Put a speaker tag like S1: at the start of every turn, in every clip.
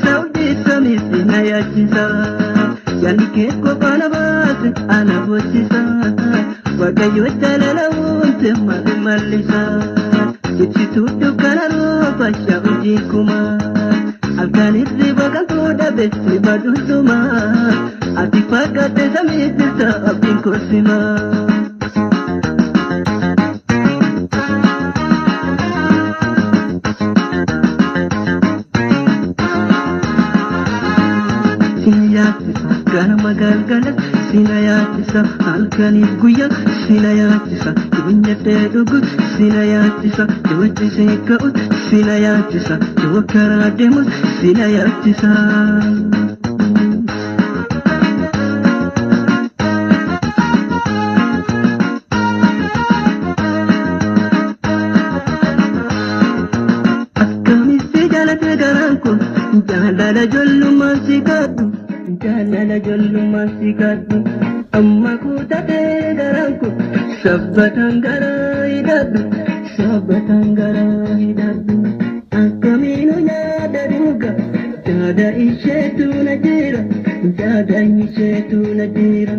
S1: yaachisa hojjeta miti na yaachisa yaadni kee kophaa na baase ana bochisa waaqayyo jaalala uumte malee mallisa ibsituu dukkana rooba shaa'u kumaa halkan hirriba kan fuudhabe riba dhundhumaa ati fakkaate samiitirta abdiin korsimaa. Ganama galgala sina yaachisa halkaniif guyyaa sina yaachisa yoo nyaatee dhugu sina yaachisa yoo ciisee ka'u sina yaachisa yoo karaa deemu sina yaachisa. Akkamitti jaalate garaan kun jaalala ijoollummaa si kadhu. Jaalala ijoollummaa si kadhu amma kutatee garaan kun sabbatan garaa hidhadhu sabbatan garaa hidhadhu akkamiinu nyaata dhuga jaada isheetu na jira jaada isheetu na jira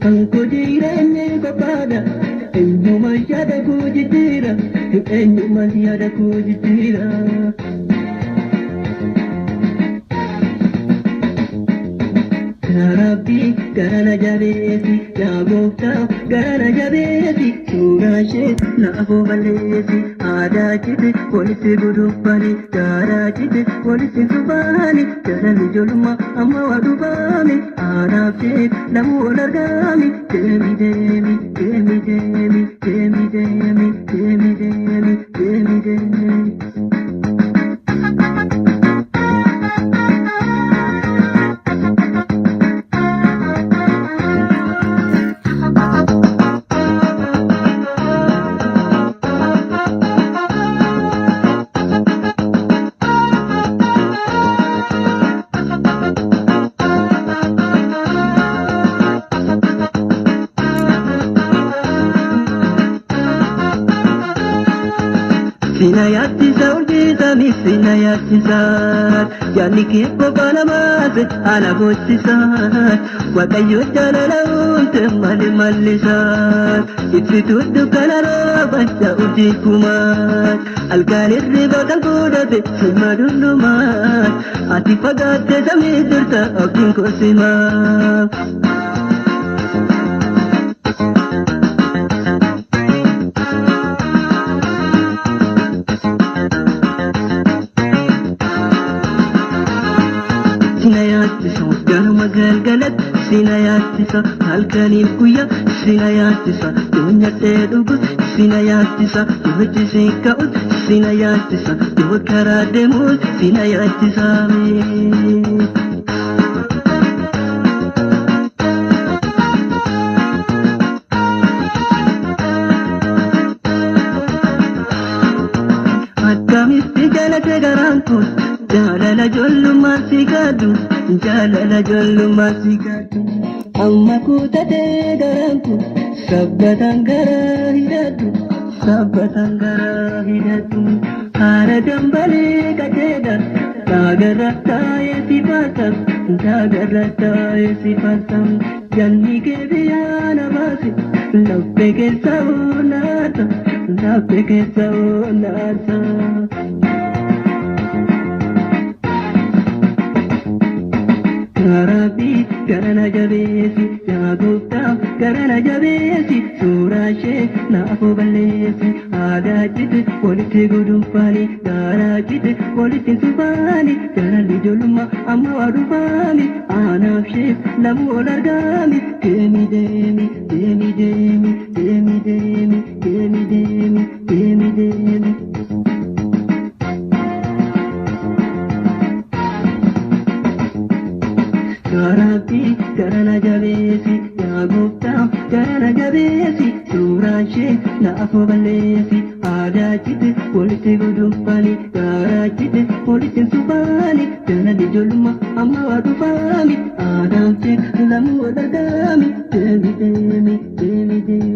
S1: kan koo jireenyi kophaadha eenyuma yaada koo jijjiira eenyuma yaada koo jijjiira. Rabbi garana jabeesi yaa gooftaa garana jabeesi suuraa ishee naafoo balleessi aadaa jite walitti gudubbani gaaraa jite walitti subaani jalalli ijoollummaa amma waa dhufaami aadaaf jeet namuu wal argaami deemi deemi deemi deemi deemi deemi deemi deemi deemi deemi. Sina yaachisa hojjeta miti sina yaachisa yaadni kee kophaa na baase ana bochisa waaqayyo jaalala uumte malee mallisa ibsituu dukkana rooba shaa'u kumaa halkan hirriba kan fuudhabe riba dhundhumaa ati fakkaate samiitirta abdiin korsimaa. Sina yaachisa ganama galgalatti sina yaachisa halkaniif guyyaa sina yaachisa yoo nyaatee dhugu sina yaachisa yoo ciisee ka'u sina yaachisa yoo karaa deemu sina yaachisa. Akkamitti jaalate garaan kun jaalala ijoollummaa si kadhu jaalala ijoollummaa si kadhu amma kutatee garaan kun sabbatan garaa hidhadhu sabbatan garaa hidhadhu haara dambalee qajeedha daagarra taa'ee si faasam daagarra taa'ee si faasam janni kee biyyaa na baase laphee keessa oonaata laphee keessa oonaata. Rabbi garana jabeesi yaa gooftaa garana jabeesi suuraa ishee naafoo balleessi aadaa jite walitti gudubbani gaaraa jite walitti subaani jalalli ijoollummaa amma waa dhufaami aanaaf ishee namuu wal argaami deemi deemi deemi deemi deemi deemi deemi deemi deemi deemi. Rabbi garana jabeesi yaa gooftaa garana jabeesi suuraa ishee naafoo balleessi aadaa jite walitti gudubbani gaaraa jite walitti subaani jalalli ijoollummaa amma waa dhufaami aadaaf jeet namuu wal argaami deemi deemi deemi deemi.